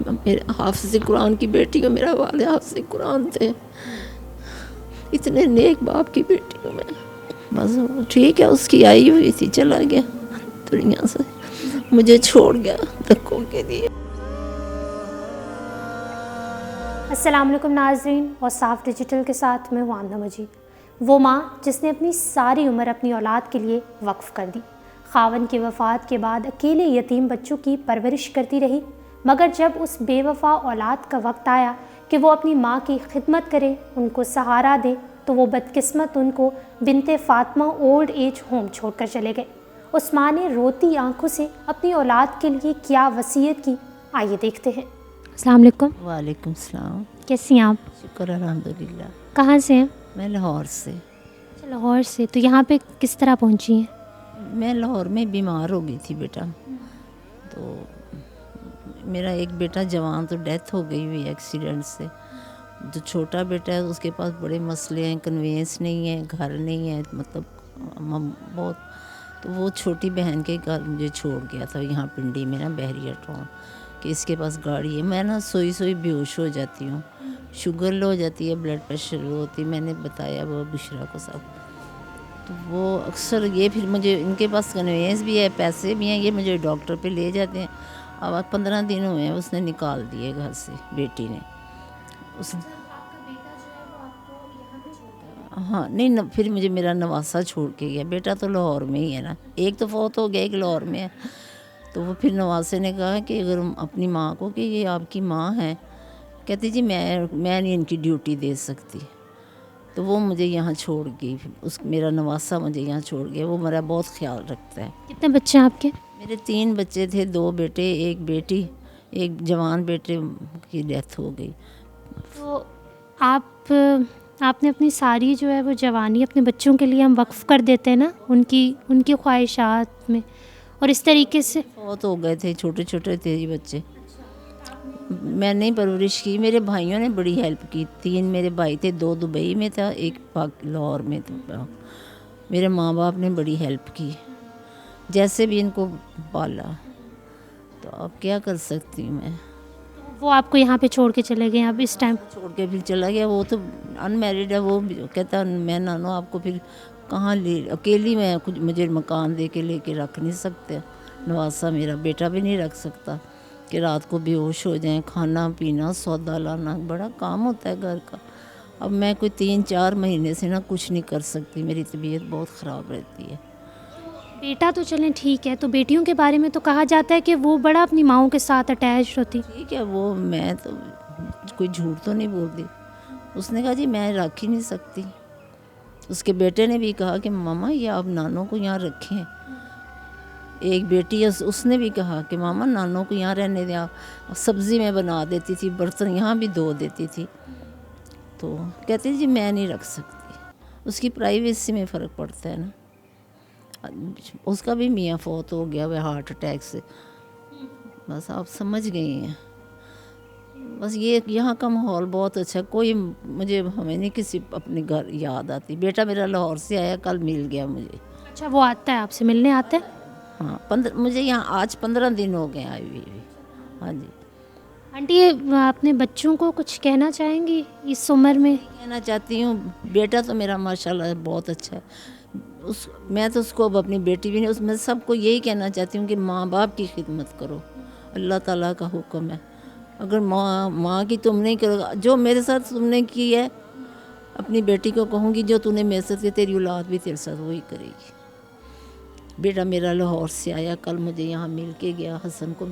میرے حافظ قرآن کی بیٹی ہوں، میرا والد حافظ قرآن تھے، اتنے نیک باپ کی بیٹی ہوں میں. بس ٹھیک ہے، اس کی آئی ہوئی تھی، چلا گیا دنیا سے، مجھے چھوڑ گیا دھکوں کے لیے. السلام علیکم ناظرین، اور صاف ڈیجیٹل کے ساتھ میں ہوں آمنہ مجید. وہ ماں جس نے اپنی ساری عمر اپنی اولاد کے لیے وقف کر دی، خاوند کی وفات کے بعد اکیلے یتیم بچوں کی پرورش کرتی رہی، مگر جب اس بے وفا اولاد کا وقت آیا کہ وہ اپنی ماں کی خدمت کرے، ان کو سہارا دے، تو وہ بدقسمت ان کو بنت فاطمہ اولڈ ایج ہوم چھوڑ کر چلے گئے. اس ماں نے روتی آنکھوں سے اپنی اولاد کے لیے کیا وصیت کی، آئیے دیکھتے ہیں. السلام علیکم. وعلیکم السلام. کیسی ہیں آپ؟ شکر الحمدللہ. کہاں سے ہیں؟ میں لاہور سے. لاہور سے. تو یہاں پہ کس طرح پہنچی ہیں؟ میں لاہور میں بیمار ہو گئی تھی بیٹا، تو میرا ایک بیٹا جوان تو ڈیتھ ہو گئی ہوئی ایکسیڈنٹ سے. جو چھوٹا بیٹا ہے اس کے پاس بڑے مسئلے ہیں، کنوینس نہیں ہے، گھر نہیں ہے، مطلب بہت. تو وہ چھوٹی بہن کے گھر مجھے چھوڑ گیا تھا یہاں پنڈی میں نا بحریہ ٹاؤن، کہ اس کے پاس گاڑی ہے. میں نا سوئی سوئی بے ہوش ہو جاتی ہوں، شوگر لو ہو جاتی ہے، بلڈ پریشر لو ہوتی ہے. میں نے بتایا وہ بشرا کو سب، تو وہ اکثر یہ پھر مجھے ان کے پاس کنوینس بھی ہے، پیسے بھی ہیں، یہ مجھے ڈاکٹر پہ لے جاتے ہیں. اب 15 دن ہوئے ہیں اس نے نکال دیے گھر سے، بیٹی نے. ہاں نہیں، پھر مجھے میرا نواسا چھوڑ کے گیا. بیٹا تو لاہور میں ہی ہے نا، ایک تو فوت ہو گیا، ایک لاہور میں ہے. تو وہ پھر نواسے نے کہا کہ اگر اپنی ماں کو کہ یہ آپ کی ماں ہے، کہتی جی میں نہیں ان کی ڈیوٹی دے سکتی. تو وہ مجھے یہاں چھوڑ گئی، میرا نواسا مجھے یہاں چھوڑ گیا. وہ میرا بہت خیال رکھتا ہے. کتنے بچے ہیں آپ کے؟ میرے 3 بچے تھے، 2 بیٹے، ایک بیٹی. ایک جوان بیٹے کی ڈیتھ ہو گئی. تو آپ نے اپنی ساری جو ہے وہ جوانی اپنے بچوں کے لیے ہم وقف کر دیتے ہیں نا، ان کی خواہشات میں، اور اس طریقے سے فوت ہو گئے تھے، چھوٹے چھوٹے تھے یہ بچے. میں نے پرورش کی، میرے بھائیوں نے بڑی ہیلپ کی. 3 میرے بھائی تھے، 2 دبئی میں تھا، ایک لاہور میں تھا. میرے ماں باپ نے بڑی ہیلپ کی، جیسے بھی ان کو پالا. تو اب کیا کر سکتی ہوں میں. وہ آپ کو یہاں پہ چھوڑ کے چلے گئے اب اس ٹائم؟ چھوڑ کے پھر چلا گیا. وہ تو ان میرڈ ہے، وہ کہتا میں نانو آپ کو پھر کہاں لے، اکیلی میں کچھ مجھے مکان دے کے لے کے رکھ نہیں سکتے. نواسا میرا بیٹا بھی نہیں رکھ سکتا کہ رات کو بے ہوش ہو جائیں. کھانا پینا، سودا لانا، بڑا کام ہوتا ہے گھر کا. اب میں کوئی 3-4 مہینے سے نا کچھ نہیں کر سکتی، میری طبیعت بہت خراب رہتی ہے. بیٹا تو چلیں ٹھیک ہے، تو بیٹیوں کے بارے میں تو کہا جاتا ہے کہ وہ بڑا اپنی ماؤں کے ساتھ اٹیچ ہوتی. ٹھیک ہے، وہ میں تو کوئی جھوٹ تو نہیں بولتی. اس نے کہا جی میں رکھ ہی نہیں سکتی. اس کے بیٹے نے بھی کہا کہ ماما یہ آپ نانوں کو یہاں رکھیں. ایک بیٹی ہے، اس نے بھی کہا کہ ماما نانوں کو یہاں رہنے دیں. سبزی میں بنا دیتی تھی، برتن یہاں بھی دھو دیتی تھی. تو کہتی جی میں نہیں رکھ سکتی. اس کی پرائیویسی میں فرق پڑتا ہے نا. اس کا بھی میاں فوت ہو گیا وہ ہارٹ اٹیک سے. بس آپ سمجھ گئی ہیں. بس یہ یہاں کا ماحول بہت اچھا. کوئی ہمیں نہیں کسی اپنے گھر یاد آتی. بیٹا میرا لاہور سے آیا، کل مل گیا مجھے. اچھا، وہ آتا ہے آپ سے ملنے آتا ہے؟ ہاں، مجھے یہاں آج 15 دن ہو گئے آئی ہوئی. ہاں جی. آنٹی اپنے بچوں کو کچھ کہنا چاہیں گی اس عمر میں؟ کہنا چاہتی ہوں، بیٹا تو میرا ماشاءاللہ بہت اچھا ہے. میں تو اس کو اب اپنی بیٹی بھی نہیں، اس میں سب کو یہی کہنا چاہتی ہوں کہ ماں باپ کی خدمت کرو. اللہ تعالیٰ کا حکم ہے. اگر ماں کی تم نہیں کرو، جو میرے ساتھ تم نے کی ہے، اپنی بیٹی کو کہوں گی جو تو نے میرے ساتھ کی، تیری اولاد بھی تیرے ساتھ وہی کرے گی. بیٹا میرا لاہور سے آیا، کل مجھے یہاں مل کے گیا. حسن کو،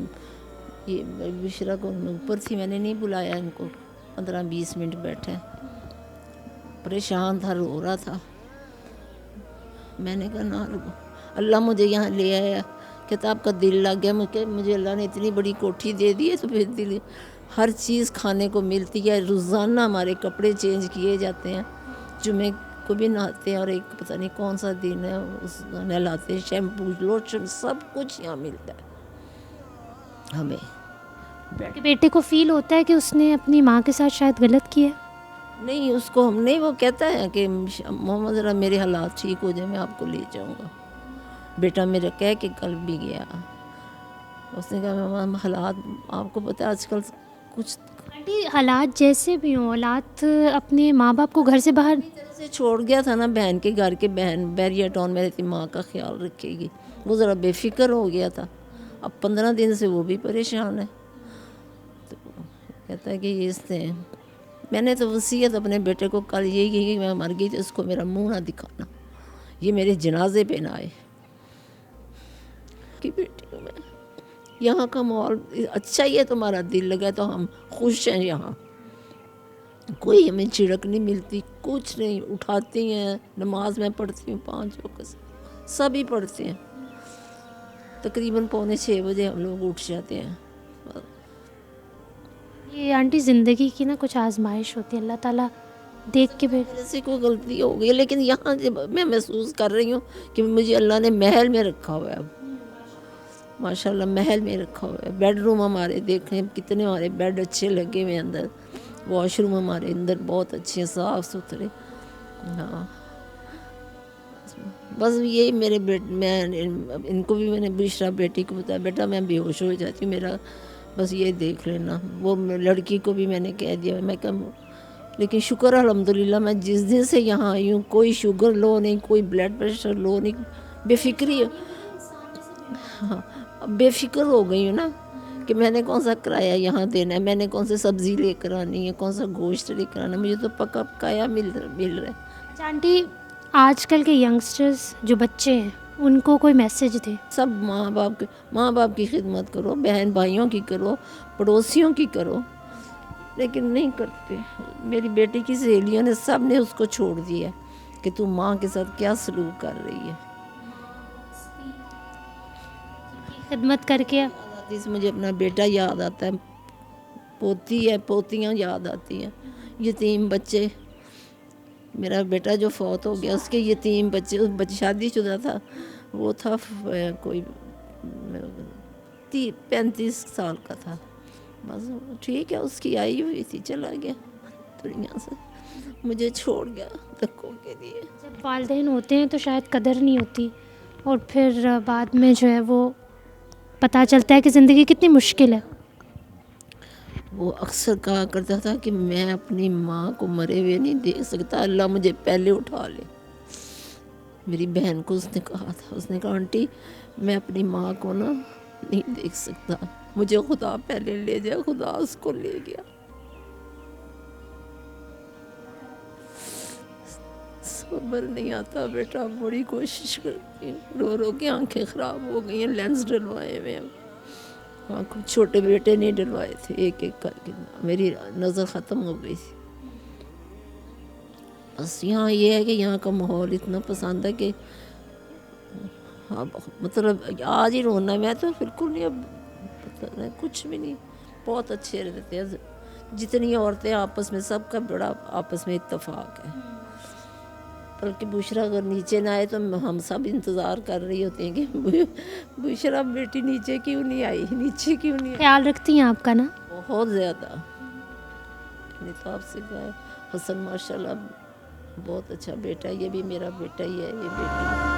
یہ بشرا کو اوپر تھی، میں نے نہیں بلایا ان کو. 15-20 منٹ بیٹھے، پریشان تھا، رو رہا تھا. میں نے کہا نہ رو، اللہ مجھے یہاں لے آیا. کہتا آپ کا دل لگ گیا. مجھے اللہ نے اتنی بڑی کوٹھی دے دی ہے، تو پھر دل، ہر چیز کھانے کو ملتی ہے. روزانہ ہمارے کپڑے چینج کیے جاتے ہیں، جمعے کو بھی نہاتے ہیں، اور ایک پتہ نہیں کون سا دن ہے اس نہلاتے ہیں. شیمپو، لوشن، سب کچھ یہاں ملتا ہے ہمیں. کہ بیٹے کو فیل ہوتا ہے کہ اس نے اپنی ماں کے ساتھ شاید غلط کیا ہے؟ نہیں، اس کو ہم نہیں. وہ کہتا ہے کہ محمد ذرا میرے حالات ٹھیک ہو جائیں میں آپ کو لے جاؤں گا. بیٹا میرا کہہ کے کل بھی گیا. اس نے کہا ماما حالات آپ کو پتہ ہے آج کل کچھ آنٹی حالات جیسے بھی ہوں، اولاد اپنے ماں باپ کو گھر سے باہر طرح سے چھوڑ گیا تھا نا بہن کے گھر کے، بہن بیریا ٹاؤن میں رہتی، ماں کا خیال رکھے گی، وہ ذرا بے فکر ہو گیا تھا، اب 15 دن سے وہ بھی پریشان ہے۔ تو کہتا ہے کہ یہ اس نے، میں نے تو وصیت اپنے بیٹے کو کل یہی کی کہ میں مر گئی تو اس کو میرا منہ نہ دکھانا، یہ میرے جنازے پہ نہ آئے کی بیٹی ہوں میں۔ یہاں کا ماحول اچھا ہی ہے، تمہارا دل لگا تو ہم خوش ہیں یہاں، کوئی ہمیں جھڑک نہیں ملتی، کچھ نہیں، اٹھاتی ہیں، نماز میں پڑھتی ہوں 5 وقت، سبھی پڑھتے ہیں، تقریباً 5:45 بجے ہم لوگ اٹھ جاتے ہیں۔ یہ آنٹی زندگی کی نا کچھ آزمائش ہوتی ہے، اللہ تعالیٰ دیکھ کے بھی میرے سے کوئی غلطی ہو گئی، لیکن یہاں جب میں محسوس کر رہی ہوں کہ مجھے اللہ نے محل میں رکھا ہوا ہے، اب ماشاءاللہ محل میں رکھا ہوا ہے۔ بیڈ روم ہمارے دیکھیں کتنے ہمارے بیڈ اچھے لگے ہوئے ہیں، اندر واش روم ہمارے اندر بہت اچھے ہیں، صاف ستھرے۔ ہاں بس یہی میرے میں ان کو بھی میں نے بشرا بیٹی کو بتایا، بیٹا میں بے ہوش ہو جاتی ہوں، میرا بس یہ دیکھ لینا۔ وہ لڑکی کو بھی میں نے کہہ دیا، میں کہا لیکن شکر الحمدللہ میں جس دن سے یہاں آئی ہوں کوئی شوگر لو نہیں، کوئی بلڈ پریشر لو نہیں، بے فکری، ہاں بے فکر ہو گئی ہوں نا کہ میں نے کون سا کرایہ یہاں دینا ہے، میں نے کون سی سبزی لے کر آنی ہے، کون سا گوشت لے کر آنا ہے، مجھے تو پکا پکایا مل رہا ہے۔ اچھا آنٹی، آج کل کے ینگسٹرز جو بچے ہیں ان کو کوئی میسج دے؟ سب ماں باپ کی خدمت کرو، بہن بھائیوں کی کرو، پڑوسیوں کی کرو، لیکن نہیں کرتے۔ میری بیٹی کی سہیلیوں نے سب نے اس کو چھوڑ دیا کہ تو ماں کے ساتھ کیا سلوک کر رہی ہے۔ خدمت کر کے مجھے اپنا بیٹا یاد آتا ہے، پوتی ہے، پوتیاں یاد آتی ہیں، یتیم بچے۔ میرا بیٹا جو فوت ہو گیا اس کے یتیم بچے، شادی شدہ تھا، وہ تھا کوئی 35 سال کا تھا، بس ٹھیک ہے، اس کی آئی ہوئی تھی، چلا گیا دنیا سے، مجھے چھوڑ گیا دھکوں کے لیے۔ جب والدین ہوتے ہیں تو شاید قدر نہیں ہوتی، اور پھر بعد میں جو ہے وہ پتہ چلتا ہے کہ زندگی کتنی مشکل ہے۔ وہ اکثر کہا کرتا تھا کہ میں اپنی ماں کو مرے ہوئے نہیں دیکھ سکتا، اللہ مجھے پہلے اٹھا لے۔ میری بہن کو اس نے کہا تھا، اس نے کہا آنٹی میں اپنی ماں کو نا نہیں دیکھ سکتا، مجھے خدا پہلے لے جائے، خدا اس کو لے گیا۔ صبر نہیں آتا بیٹا، بڑی کوشش کرتی ہوں، رو رو کے آنکھیں خراب ہو گئی ہیں، لینس ڈلوائے ہوئے ہیں، آنکھوں چھوٹے بیٹے نہیں ڈلوائے تھے، ایک ایک کر کے میری نظر ختم ہو گئی تھی۔ بس یہاں یہ ہے کہ یہاں کا ماحول اتنا پسند ہے کہ مطلب آج ہی رونا، میں تو بالکل نہیں، اب کچھ بھی نہیں، بہت اچھے رہتے ہیں، جتنی عورتیں آپس میں سب کا بڑا آپس میں اتفاق ہے۔ بلکہ بشرا اگر نیچے نہ آئے تو ہم سب انتظار کر رہی ہوتے ہیں کہ بشرا بیٹی نیچے کیوں نہیں آئی، نیچے کیوں نہیں آئی۔ خیال رکھتی ہیں آپ کا نا؟ بہت زیادہ۔ نہیں تو آپ سے کہا حسن ماشاءاللہ بہت اچھا بیٹا ہے، یہ بھی میرا بیٹا ہی ہے، یہ بیٹی ہے۔